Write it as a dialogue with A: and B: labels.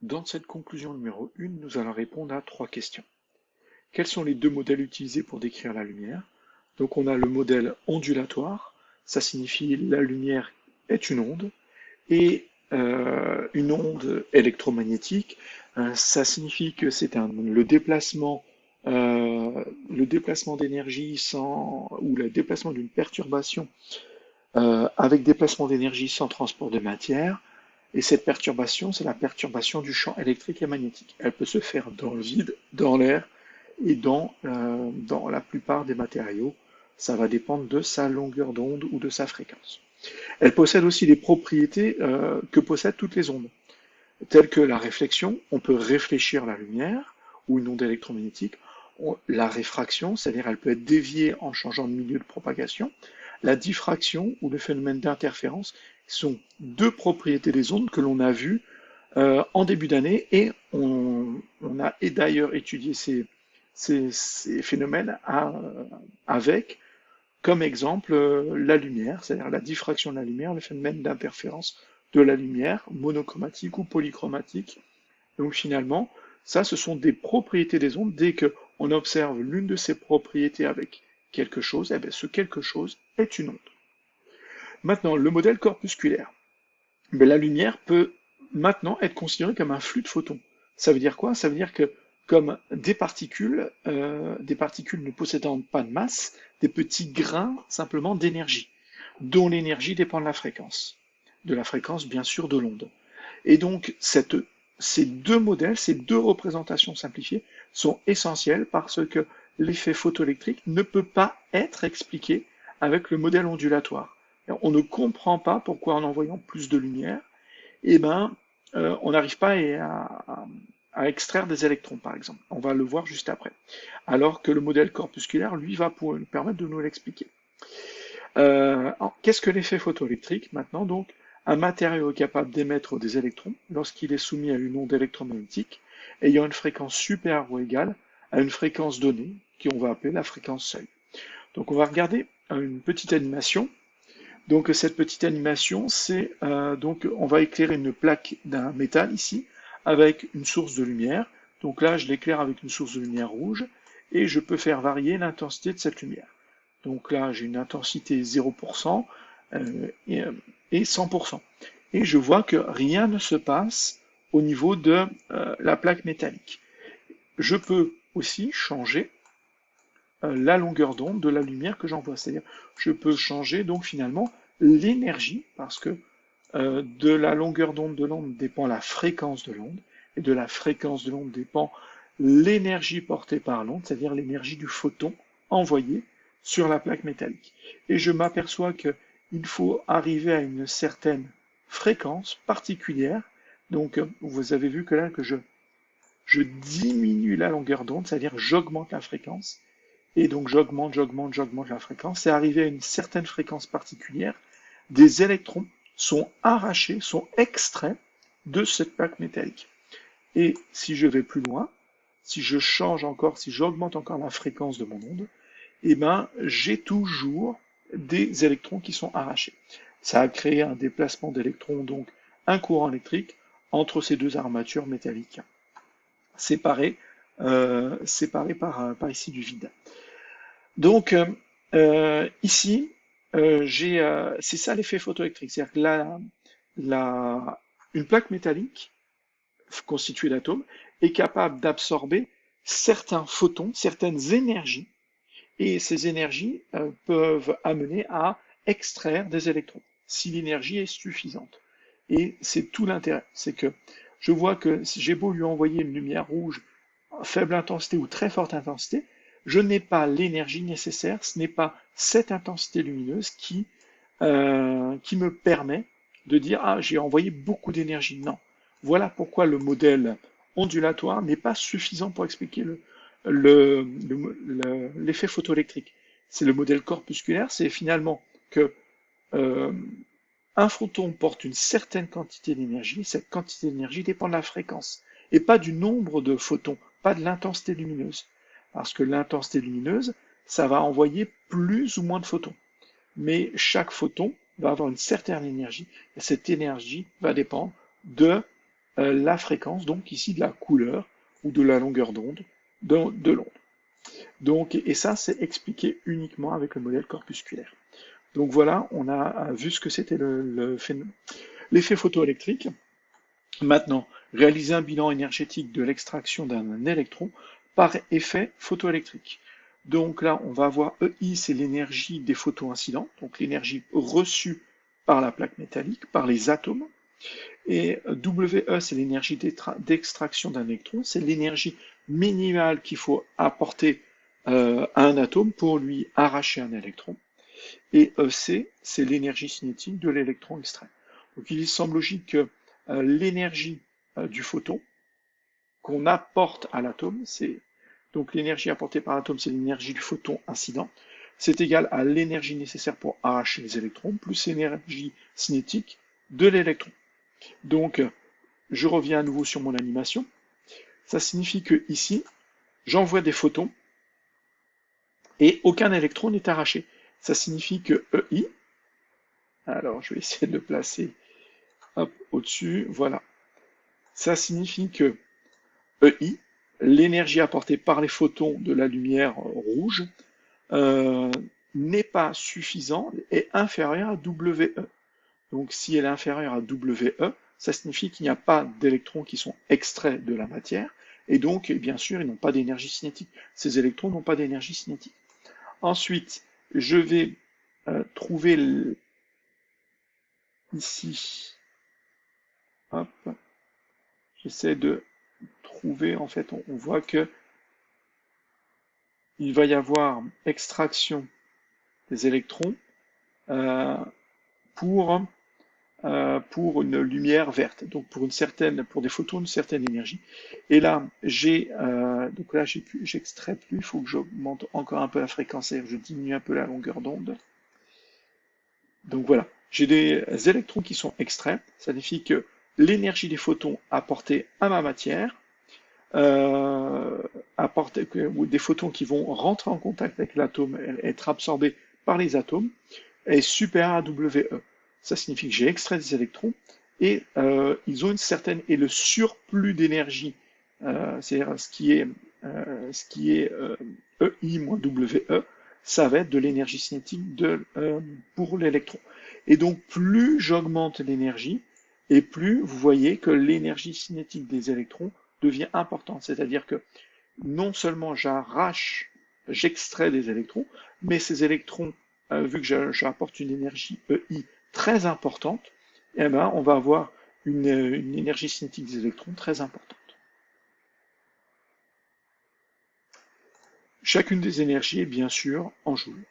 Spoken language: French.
A: Dans cette conclusion numéro 1, nous allons répondre à 3 questions. Quels sont les deux modèles utilisés pour décrire la lumière? Donc on a le modèle ondulatoire, ça signifie la lumière est une onde, et une onde électromagnétique, ça signifie que c'est le déplacement d'énergie ou le déplacement d'une perturbation avec déplacement d'énergie sans transport de matière. Et cette perturbation, c'est la perturbation du champ électrique et magnétique. Elle peut se faire dans le vide, dans l'air et dans la plupart des matériaux. Ça va dépendre de sa longueur d'onde ou de sa fréquence. Elle possède aussi les propriétés que possèdent toutes les ondes, telles que la réflexion. On peut réfléchir la lumière ou une onde électromagnétique. La réfraction, c'est-à-dire elle peut être déviée en changeant de milieu de propagation. La diffraction ou le phénomène d'interférence sont deux propriétés des ondes que l'on a vues en début d'année et on a d'ailleurs étudié ces phénomènes avec comme exemple la lumière, c'est-à-dire la diffraction de la lumière, le phénomène d'interférence de la lumière, monochromatique ou polychromatique. Donc finalement, ça, ce sont des propriétés des ondes. Dès qu'on observe l'une de ces propriétés avec quelque chose, eh bien, ce quelque chose est une onde. Maintenant, le modèle corpusculaire. Mais la lumière peut maintenant être considérée comme un flux de photons. Ça veut dire quoi? Ça veut dire que comme des particules ne possédant pas de masse, des petits grains simplement d'énergie, dont l'énergie dépend de la fréquence bien sûr de l'onde. Et donc ces deux modèles, ces deux représentations simplifiées sont essentielles parce que l'effet photoélectrique ne peut pas être expliqué avec le modèle ondulatoire. On ne comprend pas pourquoi en envoyant plus de lumière, eh ben, on n'arrive pas à extraire des électrons, par exemple. On va le voir juste après. Alors que le modèle corpusculaire, lui, va pouvoir nous permettre de nous l'expliquer. Qu'est-ce que l'effet photoélectrique maintenant? Donc, un matériau est capable d'émettre des électrons lorsqu'il est soumis à une onde électromagnétique ayant une fréquence supérieure ou égale à une fréquence donnée, qu'on va appeler la fréquence seuil. Donc, on va regarder une petite animation. Donc cette petite animation, c'est donc on va éclairer une plaque d'un métal ici avec une source de lumière. Donc là, je l'éclaire avec une source de lumière rouge et je peux faire varier l'intensité de cette lumière. Donc là, j'ai une intensité 0% et 100%. Et je vois que rien ne se passe au niveau de la plaque métallique. Je peux aussi changer la longueur d'onde de la lumière que j'envoie. C'est-à-dire, je peux changer donc finalement l'énergie, parce que de la longueur d'onde de l'onde dépend la fréquence de l'onde, et de la fréquence de l'onde dépend l'énergie portée par l'onde, c'est-à-dire l'énergie du photon envoyé sur la plaque métallique. Et je m'aperçois qu'il faut arriver à une certaine fréquence particulière. Donc, vous avez vu que là, que je diminue la longueur d'onde, c'est-à-dire j'augmente la fréquence. Et donc j'augmente la fréquence. Et arrivé à une certaine fréquence particulière, des électrons sont arrachés, sont extraits de cette plaque métallique. Et si je vais plus loin, si je change encore, si j'augmente encore la fréquence de mon onde, eh ben, j'ai toujours des électrons qui sont arrachés. Ça a créé un déplacement d'électrons, donc un courant électrique entre ces deux armatures métalliques, séparées par ici du vide. Donc ici, c'est ça l'effet photoélectrique, c'est-à-dire que une plaque métallique constituée d'atomes est capable d'absorber certains photons, certaines énergies, et ces énergies peuvent amener à extraire des électrons, si l'énergie est suffisante. Et c'est tout l'intérêt, c'est que je vois que si j'ai beau lui envoyer une lumière rouge à faible intensité ou très forte intensité, je n'ai pas l'énergie nécessaire, ce n'est pas cette intensité lumineuse qui me permet de dire ah j'ai envoyé beaucoup d'énergie. Non. Voilà pourquoi le modèle ondulatoire n'est pas suffisant pour expliquer l'effet photoélectrique. C'est le modèle corpusculaire, c'est finalement que euh, un photon porte une certaine quantité d'énergie, cette quantité d'énergie dépend de la fréquence, et pas du nombre de photons, pas de l'intensité lumineuse. Parce que l'intensité lumineuse, ça va envoyer plus ou moins de photons. Mais chaque photon va avoir une certaine énergie, et cette énergie va dépendre de la fréquence, donc ici de la couleur ou de la longueur d'onde de l'onde. Donc, et ça, c'est expliqué uniquement avec le modèle corpusculaire. Donc voilà, on a vu ce que c'était l'effet photoélectrique. Maintenant, réaliser un bilan énergétique de l'extraction d'un électron par effet photoélectrique. Donc là, on va avoir EI, c'est l'énergie des photons incidents, donc l'énergie reçue par la plaque métallique, par les atomes. Et WE, c'est l'énergie d'extraction d'un électron, c'est l'énergie minimale qu'il faut apporter à un atome pour lui arracher un électron. Et EC, c'est l'énergie cinétique de l'électron extrait. Donc il semble logique que l'énergie du photon qu'on apporte à l'atome, c'est donc l'énergie apportée par l'atome, c'est l'énergie du photon incident, c'est égal à l'énergie nécessaire pour arracher les électrons, plus l'énergie cinétique de l'électron. Donc, je reviens à nouveau sur mon animation. Ça signifie que ici, j'envoie des photons et aucun électron n'est arraché. Ça signifie que EI, alors je vais essayer de le placer au-dessus, voilà. Ça signifie que EI, l'énergie apportée par les photons de la lumière rouge, n'est pas suffisante et inférieure à WE. Donc si elle est inférieure à WE, ça signifie qu'il n'y a pas d'électrons qui sont extraits de la matière, et donc, bien sûr, ils n'ont pas d'énergie cinétique. Ces électrons n'ont pas d'énergie cinétique. Ensuite, je vais trouver ici, hop, j'essaie de trouver, en fait, on voit que il va y avoir extraction des électrons euh, pour une lumière verte, donc pour des photons d'une certaine énergie. Et là, donc là, j'extrais plus, il faut que j'augmente encore un peu la fréquence, c'est-à-dire je diminue un peu la longueur d'onde. Donc voilà, j'ai des électrons qui sont extraits, ça signifie que l'énergie des photons apportée à ma matière, ou des photons qui vont rentrer en contact avec l'atome, être absorbés par les atomes, est supérieure à WE. Ça signifie que j'ai extrait des électrons et ils ont une certaine, et le surplus d'énergie, c'est-à-dire ce qui est EI moins WE, ça va être de l'énergie cinétique pour l'électron. Et donc plus j'augmente l'énergie, et plus vous voyez que l'énergie cinétique des électrons devient importante. C'est-à-dire que non seulement j'extrais des électrons, mais ces électrons, vu que j'apporte une énergie EI très importante, eh ben, on va avoir une énergie cinétique des électrons très importante. Chacune des énergies est bien sûr en joules.